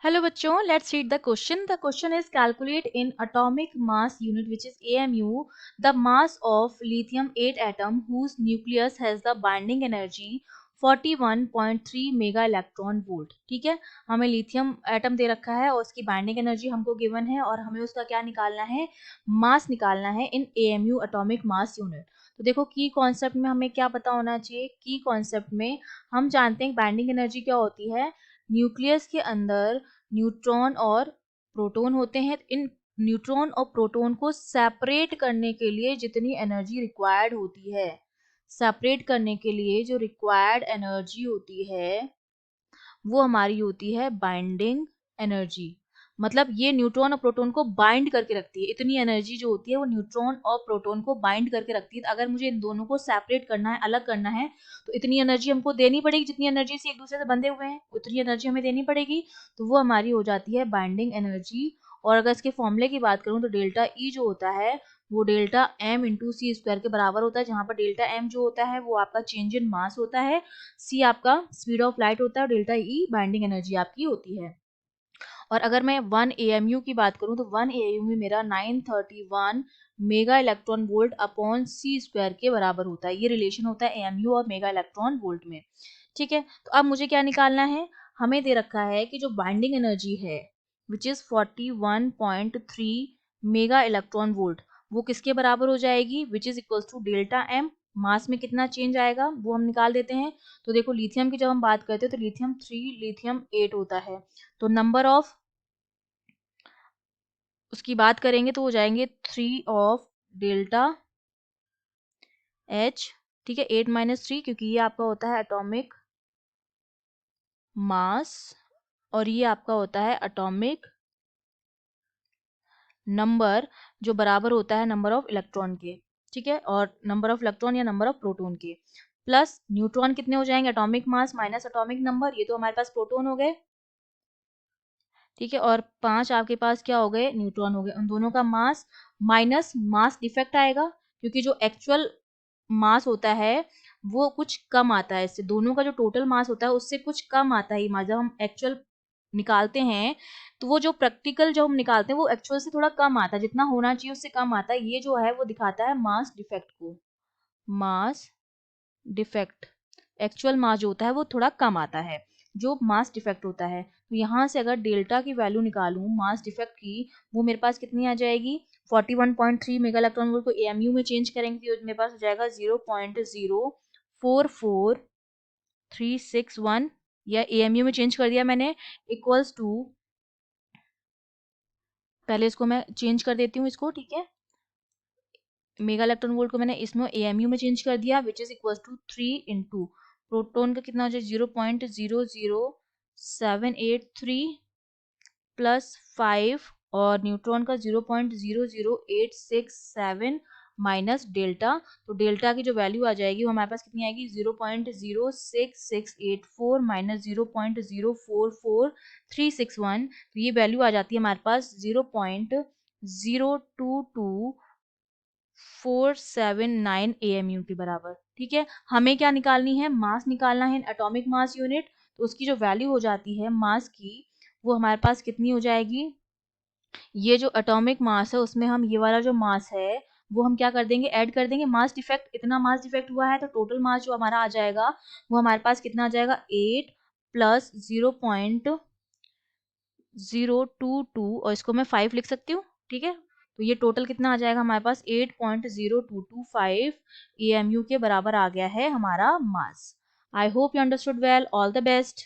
Hello बच्चों, let's read the question. The question is calculate in atomic mass unit which is AMU the mass of lithium 8 atom whose nucleus has the binding energy 41.3 mega electron volt. ठीक है, हमें lithium atom दे रखा है और उसकी binding energy हमको given है और हमें उसका क्या निकालना है, मास निकालना है इन AMU एटॉमिक मास यूनिट. तो देखो की कॉन्सेप्ट में हमें क्या पता होना चाहिए. की कॉन्सेप्ट में हम जानते हैं बाइंडिंग एनर्जी क्या होती है. न्यूक्लियस के अंदर न्यूट्रॉन और प्रोटॉन होते हैं. इन न्यूट्रॉन और प्रोटॉन को सेपरेट करने के लिए जितनी एनर्जी रिक्वायर्ड होती है, सेपरेट करने के लिए जो रिक्वायर्ड एनर्जी होती है वो हमारी होती है बाइंडिंग एनर्जी. मतलब ये न्यूट्रॉन और प्रोटॉन को बाइंड करके रखती है. इतनी एनर्जी जो होती है वो न्यूट्रॉन और प्रोटॉन को बाइंड करके रखती है. तो अगर मुझे इन दोनों को सेपरेट करना है, अलग करना है, तो इतनी एनर्जी हमको देनी पड़ेगी. जितनी एनर्जी से एक दूसरे से बंधे हुए हैं उतनी एनर्जी हमें देनी पड़ेगी. तो वो हमारी हो जाती है बाइंडिंग एनर्जी. और अगर इसके फॉर्मूले की बात करूं तो डेल्टा ई जो होता है वो डेल्टा एम इंटू सी स्क्वायर के बराबर होता है, जहां पर डेल्टा एम जो होता है वो आपका चेंज इन मास होता है, सी आपका स्पीड ऑफ लाइट होता है और डेल्टा ई बाइंडिंग एनर्जी आपकी होती है. और अगर मैं 1 AMU की बात करूं तो 1 AMU मेरा 931 मेगा इलेक्ट्रॉन वोल्ट अपॉन सी स्क्वायर के बराबर होता है. ये रिलेशन होता है AMU और मेगा इलेक्ट्रॉन वोल्ट में. ठीक है, तो अब मुझे क्या निकालना है. हमें दे रखा है कि जो बाइंडिंग एनर्जी है which is 41.3 mega electron volt, वो किसके बराबर हो जाएगी, which is equal to delta M. Mass में कितना चेंज आएगा वो हम निकाल देते हैं. तो देखो लिथियम की जब हम बात करते हैं तो लिथियम 3 लिथियम 8 होता है. तो नंबर ऑफ उसकी बात करेंगे तो हो जाएंगे 3 ऑफ डेल्टा एच. ठीक है, 8 - 3 क्योंकि ये आपका होता है एटॉमिक मास और ये आपका होता है एटॉमिक नंबर जो बराबर होता है नंबर ऑफ इलेक्ट्रॉन के. ठीक है, और नंबर ऑफ इलेक्ट्रॉन या नंबर ऑफ प्रोटॉन के प्लस न्यूट्रॉन कितने हो जाएंगे, atomic mass minus atomic number, ये तो हमारे पास प्रोटॉन हो गए. ठीक है, और 5 आपके पास क्या हो गए, न्यूट्रॉन हो गए. उन दोनों का मास माइनस मास डिफेक्ट आएगा क्योंकि जो एक्चुअल मास होता है वो कुछ कम आता है इससे. दोनों का जो टोटल मास होता है उससे कुछ कम आता है. जब हम एक्चुअल निकालते हैं तो वो जो प्रैक्टिकल जो हम निकालते हैं वो एक्चुअल से थोड़ा कम आता है, जितना होना चाहिए उससे कम आता है. ये जो है वो दिखाता है मास डिफेक्ट को. मास डिफेक्ट, एक्चुअल मास जो होता है वो थोड़ा कम आता है जो मास डिफेक्ट होता है. तो यहाँ से अगर डेल्टा की वैल्यू निकालूं मास डिफेक्ट की, वो मेरे पास कितनी आ जाएगी, 41.3 मेगा इलेक्ट्रॉन वोल्ट को एएमयू में चेंज करेंगे तो मेरे पास हो जाएगा 0.044361, या एएमयू में चेंज कर दिया मैंने, इक्वल्स टू, पहले इसको मैं चेंज कर देती हूँ इसको. ठीक है, मेगा इलेक्ट्रॉन वोल्ट को मैंने इसमें एएमयू में चेंज कर दिया which is equal to 3 into proton का कितना हो जाए 0.00783 प्लस 5 और न्यूट्रॉन का 0.00867 माइनस डेल्टा. तो डेल्टा की जो वैल्यू आ जाएगी वो हमारे पास कितनी आएगी, 0.06684 माइनस 0.044361. तो ये वैल्यू आ जाती है हमारे पास 0.02247 AMU के बराबर. ठीक है, हमें क्या निकालनी है, मास निकालना है एटॉमिक मास यूनिट. तो उसकी जो वैल्यू हो जाती है मास की वो हमारे पास कितनी हो जाएगी, ये जो एटॉमिक मास है उसमें हम ये वाला जो मास है वो हम क्या कर देंगे, ऐड कर देंगे. मास डिफेक्ट, इतना मास डिफेक्ट हुआ है तो टोटल मास जो हमारा आ जाएगा वो हमारे पास कितना आ जाएगा, 8 प्लस 0.022 और इसको मैं 5 लिख सकती हूँ. ठीक है, तो ये टोटल कितना आ जाएगा हमारे पास 8.0225 AMU के बराबर आ गया है हमारा mass. I hope you understood well. All the best.